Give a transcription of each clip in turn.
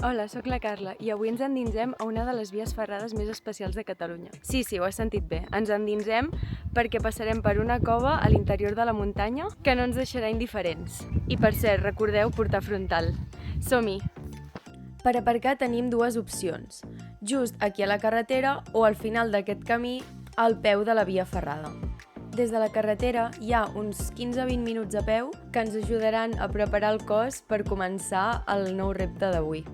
Hola, sóc la Carla i avui ens endinsem a una de les vies ferrades més especials de Catalunya. Sí, ho has sentit bé. Ens endinsem perquè passarem per una cova a l'interior de la muntanya que no ens deixarà indiferents. I per cert, recordeu portar frontal. Som-hi! Per aparcar tenim dues opcions. Just aquí a la carretera o al final d'aquest camí al peu de la via ferrada. Des de la carretera hi ha uns 15-20 minuts a peu que ens ajudaran a preparar el cos per començar el nou repte d'avui.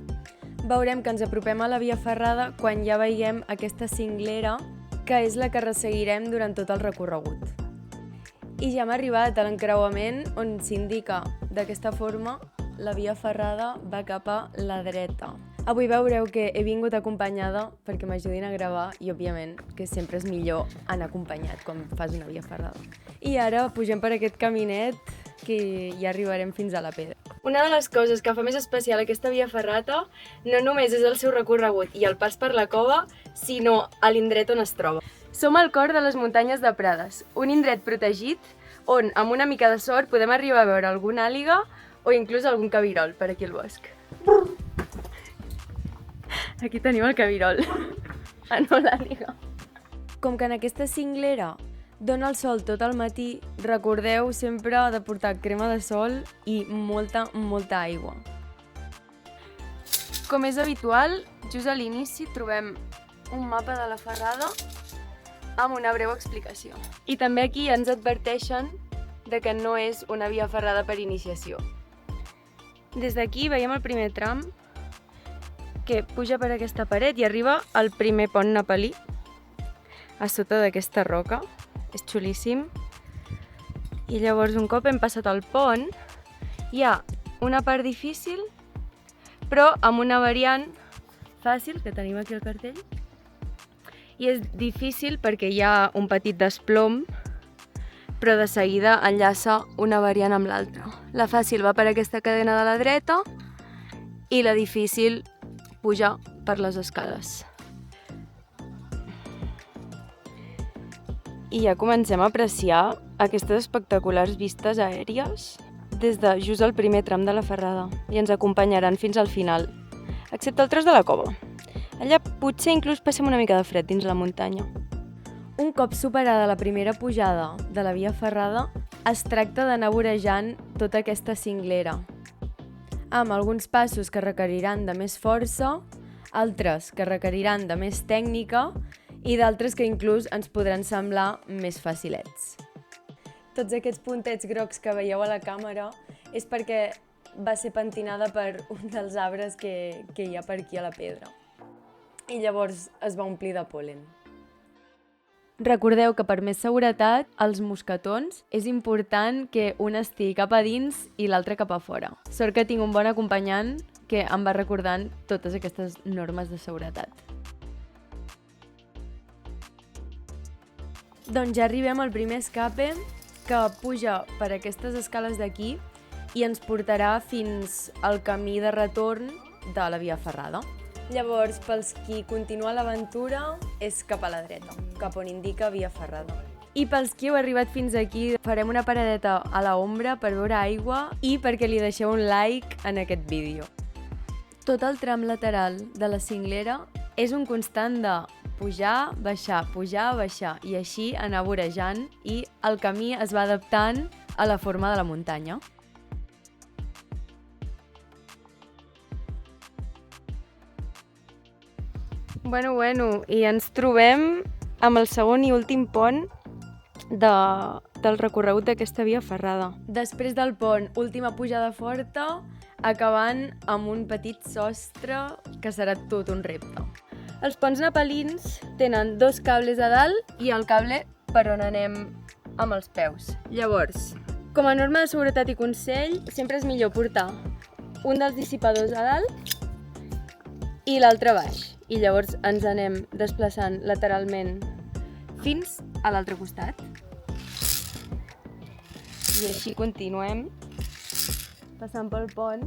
Veurem que ens apropem a la via ferrada quan ja veiem aquesta cinglera, que és la que resseguirem durant tot el recorregut. I ja hem arribat a l'encreuament on s'indica d'aquesta forma la via ferrada va cap a la dreta. Avui veureu que he vingut acompanyada perquè m'ajudin a gravar i, òbviament, que sempre és millor anar acompanyat quan fas una via ferrada. I ara pugem per aquest caminet que ja arribarem fins a la pedra. Una de les coses que fa més especial aquesta via ferrata no només és el seu recorregut i el pas per la cova, sinó a l'indret on es troba. Som al cor de les muntanyes de Prades, un indret protegit on, amb una mica de sort, podem arribar a veure alguna àliga o inclús algun cabirol per aquí al bosc. Aquí tenim el cabirol, no l'àliga. Com que en aquesta cinglera dona el sol tot el matí, recordeu sempre de portar crema de sol i molta aigua. Com és habitual, just a l'inici trobem un mapa de la ferrada amb una breu explicació. I també aquí ens adverteixen de que no és una via ferrada per iniciació. Des d'aquí veiem el primer tram que puja per aquesta paret i arriba al primer pont nepalí, a sota d'aquesta roca. És xulíssim. I llavors, un cop hem passat el pont, hi ha una part difícil, però amb una variant fàcil, que tenim aquí el cartell. I és difícil perquè hi ha un petit desplom, però de seguida enllaça una variant amb l'altra. La fàcil va per aquesta cadena de la dreta i la difícil puja per les escales. I ja comencem a apreciar aquestes espectaculars vistes aèries des de just el primer tram de la ferrada i ens acompanyaran fins al final, excepte el tros de la cova. Allà potser inclús passem una mica de fred dins la muntanya. Un cop superada la primera pujada de la via ferrada, es tracta d'anar vorejant tota aquesta cinglera, amb alguns passos que requeriran de més força, altres que requeriran de més tècnica i d'altres que inclús ens podran semblar més facilets. Tots aquests puntets grocs que veieu a la càmera és perquè va ser pentinada per un dels arbres que hi ha per aquí a la pedra. I llavors es va omplir de pol·len. Recordeu que per més seguretat, als mosquetons és important que un estigui cap a dins i l'altre cap a fora. Sort que tinc un bon acompanyant que em va recordant totes aquestes normes de seguretat. Doncs ja arribem al primer escape, que puja per aquestes escales d'aquí i ens portarà fins al camí de retorn de la via ferrada. Llavors, pels qui continua l'aventura, és cap a la dreta, cap on indica via ferrada. I pels qui heu arribat fins aquí, farem una paradeta a la ombra per veure aigua i perquè li deixeu un like en aquest vídeo. Tot el tram lateral de la cinglera és un constant de pujar, baixar i així anar vorejant i el camí es va adaptant a la forma de la muntanya. Bueno, i ens trobem amb el segon i últim pont del recorregut d'aquesta via ferrada. Després del pont, última pujada forta, acabant amb un petit sostre que serà tot un repte. Els ponts nepalins tenen dos cables a dalt i el cable per on anem amb els peus. Llavors, com a norma de seguretat i consell, sempre és millor portar un dels dissipadors a dalt i l'altre a baix. I llavors ens anem desplaçant lateralment fins a l'altre costat. I així continuem passant pel pont.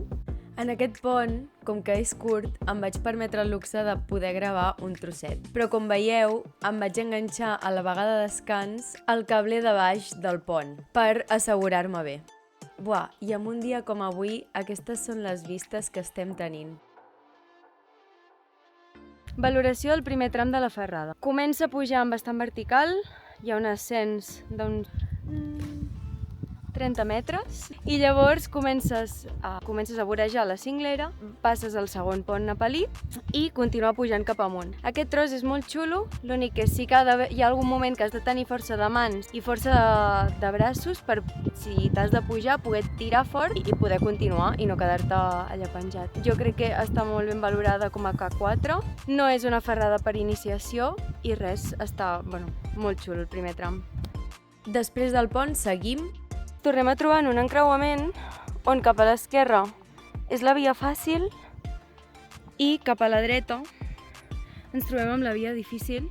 En aquest pont, com que és curt, em vaig permetre el luxe de poder gravar un trosset. Però com veieu, em vaig enganxar a la vaga de descans al cable de baix del pont per assegurar-me bé. I amb un dia com avui, aquestes són les vistes que estem tenint. Valoració del primer tram de la ferrada. Comença pujant bastant vertical, hi ha un ascens d'uns 30 metres i llavors comences a vorejar la cinglera, passes al segon pont napalí i continuar pujant cap amunt. Aquest tros és molt xulo, l'únic que sí que hi ha algun moment que has de tenir força de mans i força de braços per, si t'has de pujar, poder tirar fort i poder continuar i no quedar-te allà penjat. Jo crec que està molt ben valorada com a K4, no és una ferrada per iniciació i res, està molt xulo el primer tram. Després del pont seguim. Tornem a trobar en un encreuament on cap a l'esquerra és la via fàcil i cap a la dreta ens trobem amb la via difícil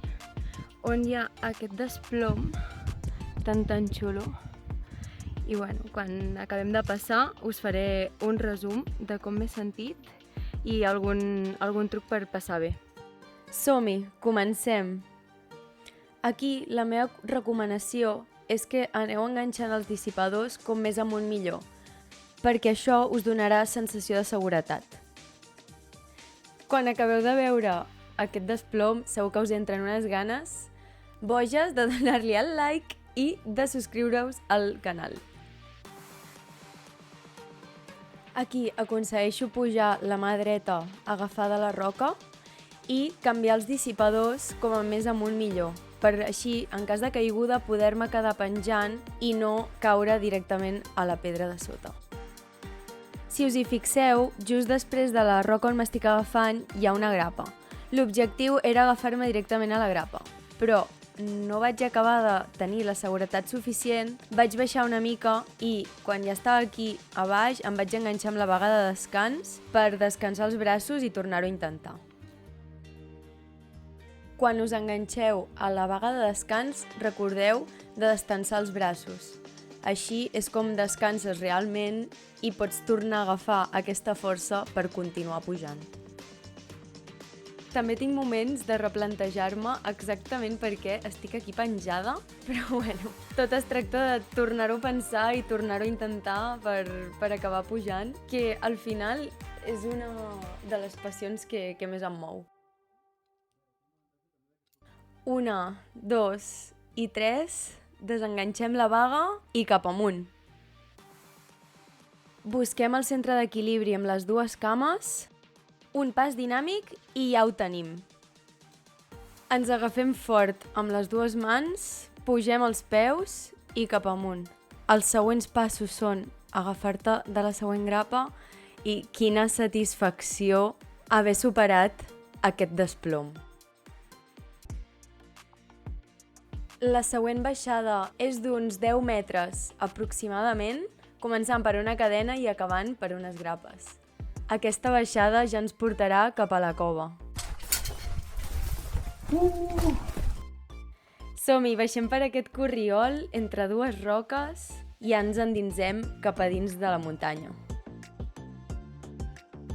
on hi ha aquest desplom tan xulo. I quan acabem de passar us faré un resum de com m'he sentit i algun truc per passar bé. Som-hi, comencem! Aquí la meva recomanació és que aneu enganxant els dissipadors com més amunt millor, perquè això us donarà sensació de seguretat. Quan acabeu de veure aquest desplom, segur que us entren unes ganes boges de donar-li el like i de subscriure-us al canal. Aquí aconsegueixo pujar la mà dreta agafada a la roca i canviar els dissipadors com a més amunt millor, per així, en cas de caiguda, poder-me quedar penjant i no caure directament a la pedra de sota. Si us hi fixeu, just després de la roca on m'estic agafant hi ha una grapa. L'objectiu era agafar-me directament a la grapa, però no vaig acabar de tenir la seguretat suficient, vaig baixar una mica i quan ja estava aquí a baix em vaig enganxar amb la vaga de descans per descansar els braços i tornar-ho a intentar. Quan us enganxeu a la vaga de descans, recordeu de destensar els braços. Així és com descanses realment i pots tornar a agafar aquesta força per continuar pujant. També tinc moments de replantejar-me exactament per què estic aquí penjada, però tot es tracta de tornar-ho a pensar i tornar-ho a intentar per acabar pujant, que al final és una de les passions que més em mou. 1, 2 i 3, desenganxem la vaga i cap amunt. Busquem el centre d'equilibri amb les dues cames, un pas dinàmic i ja ho tenim. Ens agafem fort amb les dues mans, pugem els peus i cap amunt. Els següents passos són agafar-te de la següent grapa i quina satisfacció haver superat aquest desplom. La següent baixada és d'uns 10 metres aproximadament, començant per una cadena i acabant per unes grapes. Aquesta baixada ja ens portarà cap a la cova. Som-hi, baixem per aquest corriol entre dues roques i ens endinsem cap a dins de la muntanya.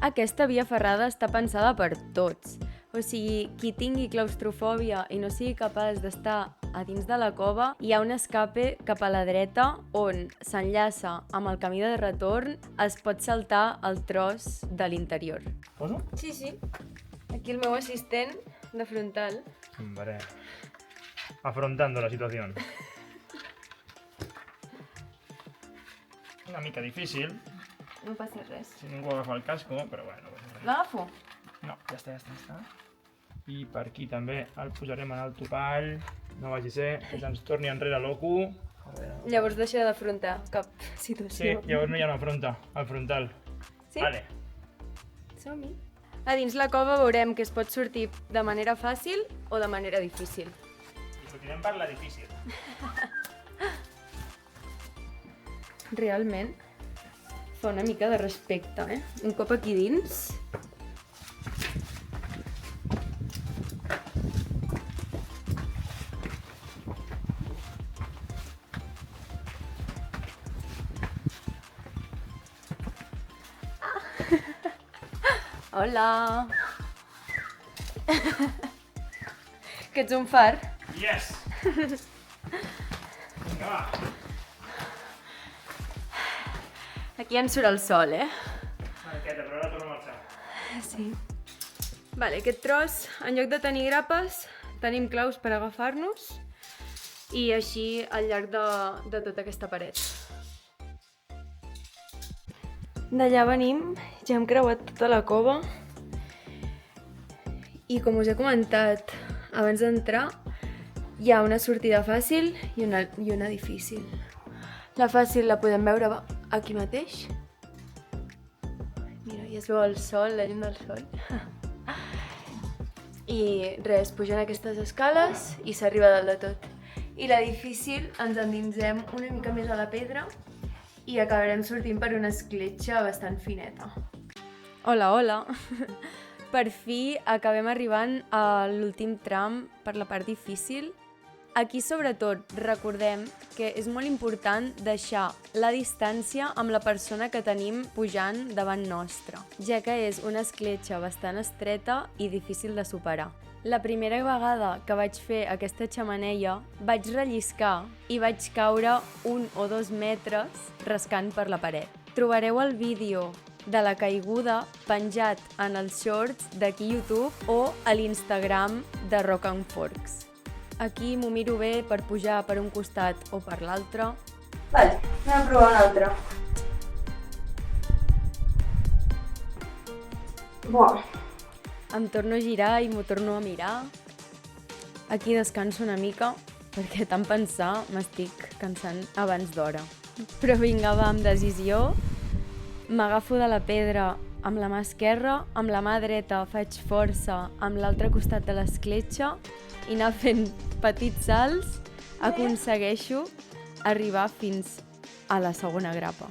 Aquesta via ferrada està pensada per tots. O sigui, qui tingui claustrofòbia i no sigui capaç d'estar a dins de la cova, hi ha un escape cap a la dreta on s'enllaça amb el camí de retorn, es pot saltar el tros de l'interior. ¿Poso? Sí. Aquí el meu assistent de frontal. Vale. Afrontando la situación. Una mica difícil, No passa res. si ningú agafa el casco, però bueno. L'agafo? No, ja està. I per aquí també el posarem en el topall, no vagi a ser que ens torni enrere l'ocu. Llavors deixarà d'afrontar cap Sí, situació. llavors no hi ha una afronta, al frontal. Sí? Vale. Som-hi. A dins la cova veurem que es pot sortir de manera fàcil o de manera difícil. I sortirem per la difícil. Realment fa una mica de respecte, eh? Un cop aquí dins... Hola! Que ets un far? Yes! Vinga, va. Aquí ens surt el sol, eh? Quieta, però ara torno a marxar. Sí. Vale, aquest tros, en lloc de tenir grapes, tenim claus per agafar-nos i així al llarg de tota aquesta paret. D'allà venim, ja hem creuat tota la cova i com us he comentat abans d'entrar, hi ha una sortida fàcil i una difícil. La fàcil la podem veure aquí mateix. Mira, ja es veu el sol, la llum del sol. I res, pujant aquestes escales i s'arriba dalt de tot. I la difícil, ens endinsem una mica més a la pedra i acabarem sortint per una escletxa bastant fineta. Hola, hola! Per fi acabem arribant a l'últim tram per la part difícil. Aquí, sobretot, recordem que és molt important deixar la distància amb la persona que tenim pujant davant nostra, ja que és una escletxa bastant estreta i difícil de superar. La primera vegada que vaig fer aquesta xemeneia, vaig relliscar i vaig caure 1 o 2 metres rascant per la paret. Trobareu el vídeo de la caiguda penjat en els shorts d'aquí YouTube o a l'Instagram de Rock and Forks. Aquí m'ho miro bé per pujar per un costat o per l'altre. Vale, anem a provar un altre. Buah. Em torno a girar i m'ho torno a mirar. Aquí descanso una mica, perquè tant pensar m'estic cansant abans d'hora. Però vinga, va, amb decisió. M'agafo de la pedra amb la mà esquerra, amb la mà dreta faig força amb l'altre costat de l'escletxa i anar fent petits salts, aconsegueixo arribar fins a la segona grapa.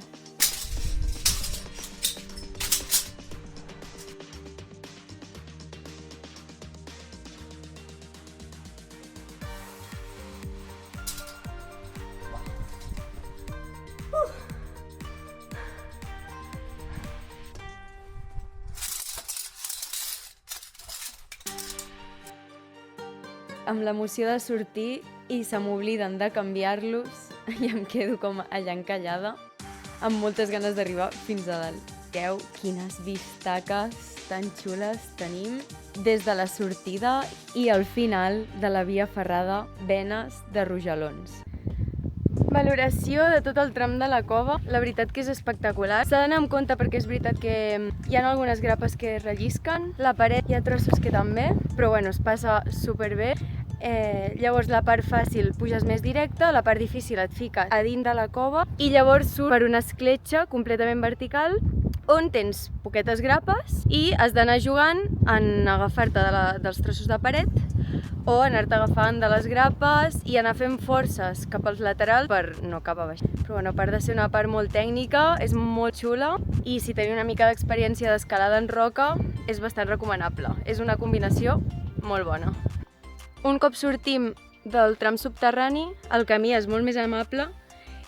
Amb l'emoció de sortir i se m'obliden de canviar-los i em quedo com allà encallada amb moltes ganes d'arribar fins a dalt. Veieu quines vistaques tan xules tenim des de la sortida i al final de la via ferrada Benes de Rojalons. Valoració de tot el tram de la cova, la veritat que és espectacular. S'ha d'anar amb compte perquè és veritat que hi ha algunes grapes que rellisquen, la paret hi ha trossos que també, però bueno, es passa superbé. Llavors la part fàcil puges més directa, la part difícil et fiques a dins de la cova i llavors surt per una escletxa completament vertical on tens poquetes grapes i has d'anar jugant en agafar-te dels trossos de paret o anar-te agafant de les grapes i anar fent forces cap als laterals per no cap a baix. Però bueno, a part de ser una part molt tècnica, és molt xula i si teniu una mica d'experiència d'escalada en roca és bastant recomanable. És una combinació molt bona. Un cop sortim del tram subterrani, el camí és molt més amable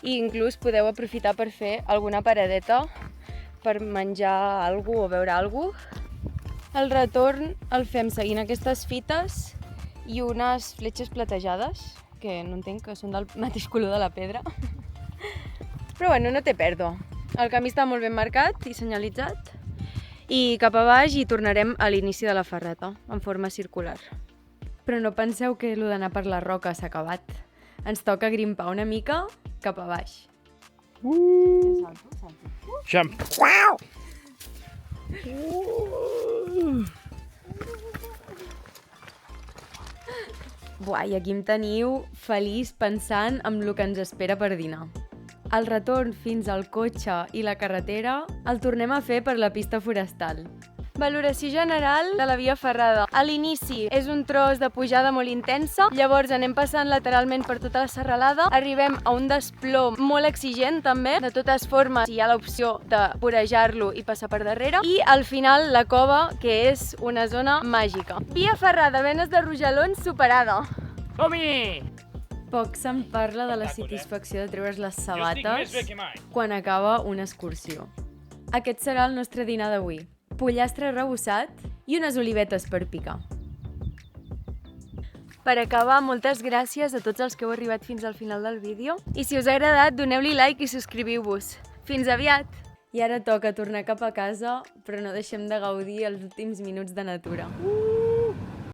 i inclús podeu aprofitar per fer alguna paradeta per menjar alguna cosa o beure alguna cosa. El retorn el fem seguint aquestes fites i unes fletxes platejades, que no entenc que són del mateix color de la pedra. Però bueno, no té pèrdua. El camí està molt ben marcat i senyalitzat i cap a baix hi tornarem a l'inici de la ferrata, en forma circular. Però no penseu que allò d'anar per la roca s'ha acabat. Ens toca grimpar una mica cap a baix. Jump! Buah, i aquí em teniu feliç pensant en el que ens espera per dinar. El retorn fins al cotxe i la carretera el tornem a fer per la pista forestal. Valoració general de la via ferrada. A l'inici és un tros de pujada molt intensa, llavors anem passant lateralment per tota la serralada, arribem a un desplom molt exigent també, de totes formes hi ha l'opció de vorejar-lo i passar per darrere, i al final la cova, que és una zona màgica. Via ferrada, Benes de Rojalons superada. Som-hi! Poc se'n parla de la satisfacció de treure's les sabates quan acaba una excursió. Aquest serà el nostre dinar d'avui. Pollastre arrebossat i unes olivetes per picar. Per acabar, moltes gràcies a tots els que heu arribat fins al final del vídeo i si us ha agradat doneu-li like i subscriviu-vos. Fins aviat! I ara toca tornar cap a casa, però no deixem de gaudir els últims minuts de natura.